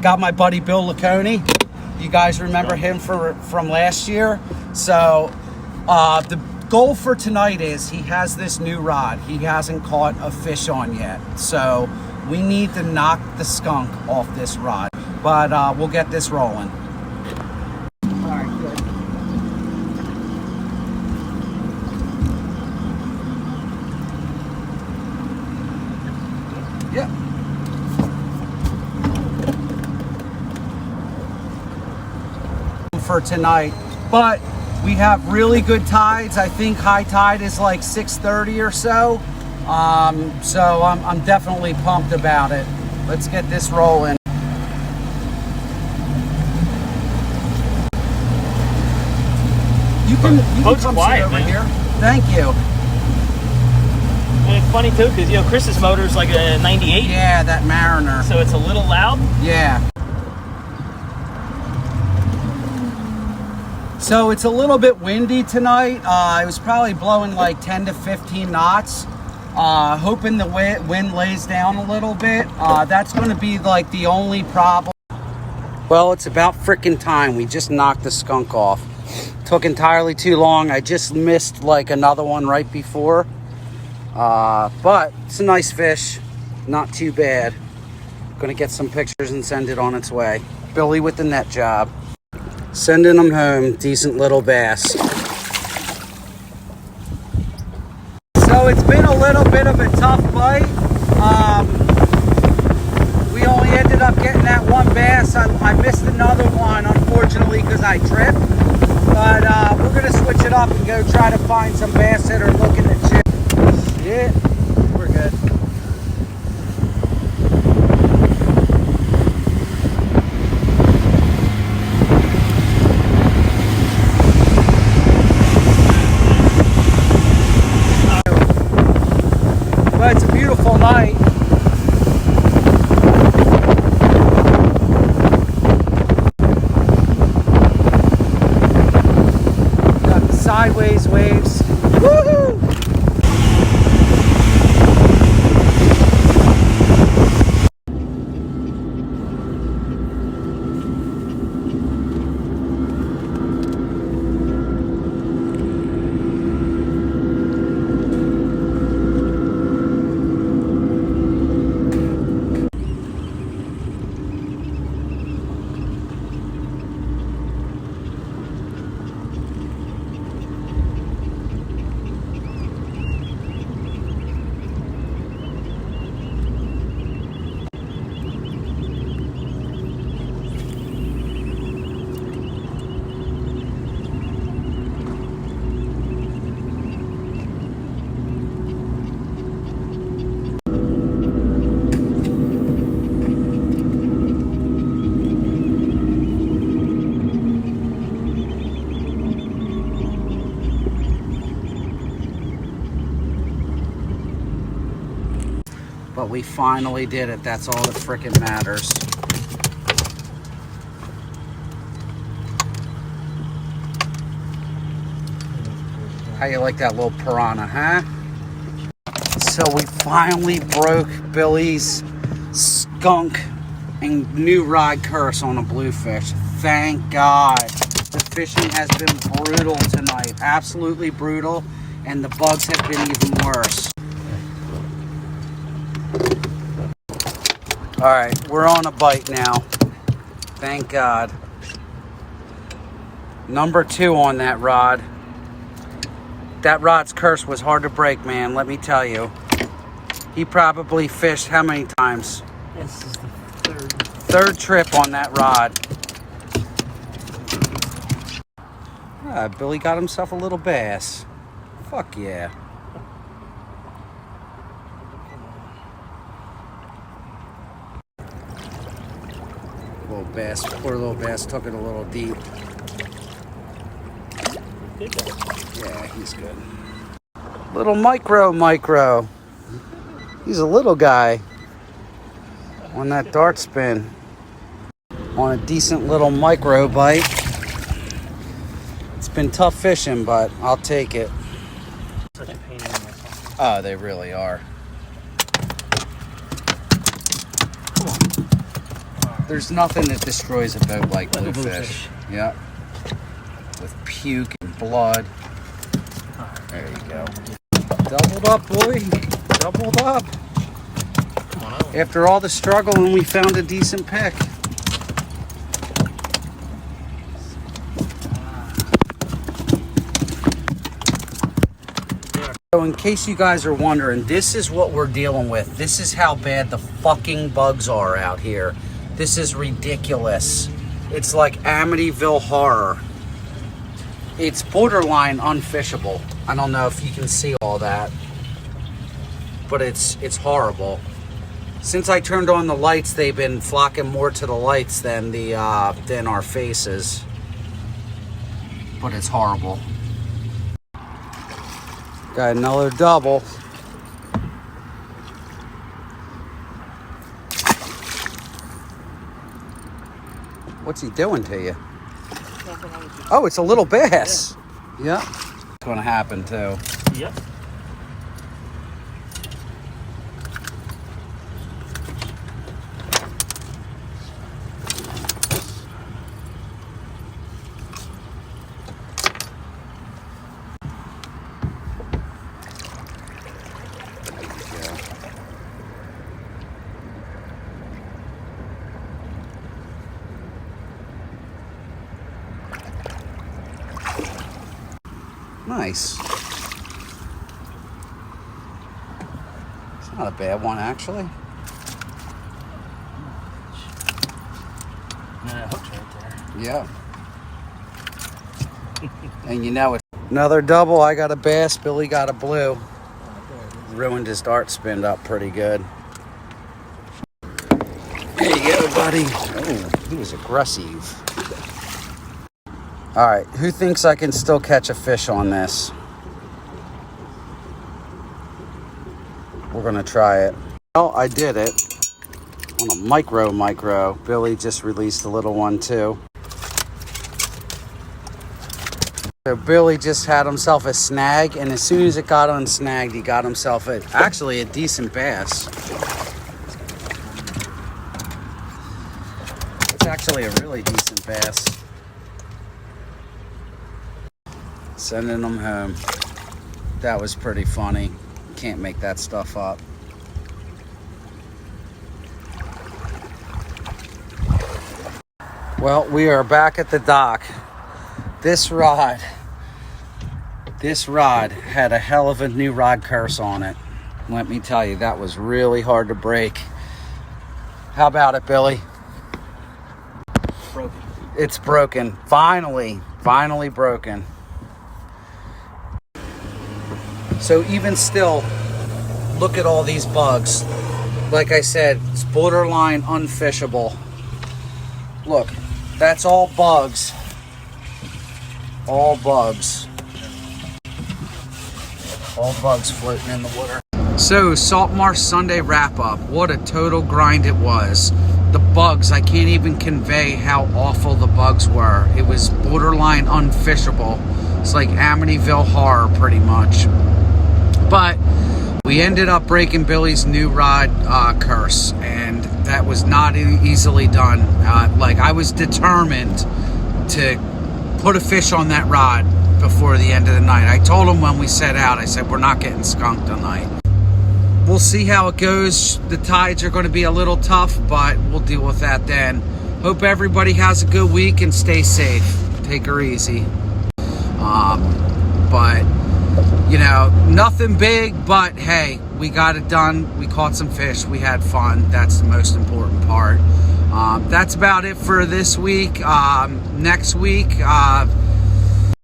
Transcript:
Got my buddy Bill Laconi. You guys remember him from last year? So the goal for tonight is he has this new rod. He hasn't caught a fish on yet. So we need to knock the skunk off this rod. But we'll get this rolling. All right, good. Yep. For tonight, but we have really good tides. I think high tide is like 6:30 or so. So I'm definitely pumped about it. Let's get this rolling. You can come quiet, sit over man. here. Thank you. And it's funny too, because Chris's motor is like a 98. Yeah, that Mariner. So it's a little loud. Yeah. So it's a little bit windy tonight. It was probably blowing like 10 to 15 knots. Hoping the wind lays down a little bit. That's going to be like the only problem. Well, it's about freaking time. We just knocked the skunk off. Took entirely too long. I just missed like another one right before. But it's a nice fish. Not too bad. Gonna get some pictures and send it on its way. Billy with the net job. Sending them home. Decent little bass. So it's been a little bit of a tough bite. We only ended up getting that one bass. I missed another one, unfortunately, because I tripped. But we're going to switch it up and go try to find some bass that are looking to chip. Shit. We're good. But it's a beautiful night. Got the sideways waves. Woohoo! But we finally did it. That's all that frickin' matters. How you like that little piranha, huh? So we finally broke Billy's skunk and new rod curse on a bluefish. Thank God. The fishing has been brutal tonight. Absolutely brutal. And the bugs have been even worse. All right, we're on a bite now. Thank God. Number 2 on that rod. That rod's curse was hard to break, man, let me tell you. He probably fished how many times? This is the Third trip on that rod. Billy got himself a little bass. Fuck yeah. Little bass, poor little bass took it a little deep. Yeah, he's good. Little micro. He's a little guy on that dart spin. On a decent little micro bite. It's been tough fishing, but I'll take it. Oh, they really are. Come on. All right. There's nothing that destroys a boat like Like a bluefish. Yep. With puke and blood. There you go. Doubled up, boy. Doubled up. Come on over. After all the struggle, and we found a decent pick. So in case you guys are wondering, this is what we're dealing with. This is how bad the fucking bugs are out here. This is ridiculous. It's like Amityville horror. It's borderline unfishable. I don't know if you can see all that, but it's horrible. Since I turned on the lights, they've been flocking more to the lights than our faces. But it's horrible. Got another double. What's he doing to you? Oh, it's a little bass. Yeah. It's gonna happen too. Yep. Nice. It's not a bad one, actually. Yeah, hook's right there. Yeah. And you know it. Another double. I got a bass. Billy got a blue. Ruined his dart spin up pretty good. There you go, buddy. Oh, he was aggressive. All right, who thinks I can still catch a fish on this? We're gonna try it. Well, I did it on a micro. Billy just released a little one too. So Billy just had himself a snag, and as soon as it got unsnagged, he got himself actually a decent bass. It's actually a really decent bass. Sending them home. That was pretty funny. Can't make that stuff up. Well, we are back at the dock. This rod had a hell of a new rod curse on it. Let me tell you, that was really hard to break. How about it, Billy? Broken. It's broken. Finally broken. So even still, look at all these bugs. Like I said, it's borderline unfishable. Look, that's all bugs. All bugs. All bugs floating in the water. So, Salt Marsh Sunday wrap-up. What a total grind it was. The bugs, I can't even convey how awful the bugs were. It was borderline unfishable. It's like Amityville horror, pretty much. But we ended up breaking Billy's new rod curse, and that was not easily done. Like, I was determined to put a fish on that rod before the end of the night. I told him when we set out, I said, we're not getting skunked tonight. We'll see how it goes. The tides are going to be a little tough, but we'll deal with that then. Hope everybody has a good week and stay safe. Take her easy. But you know, nothing big, but hey, we got it done. We caught some fish. We had fun. That's the most important part. That's about it for this week. Next week,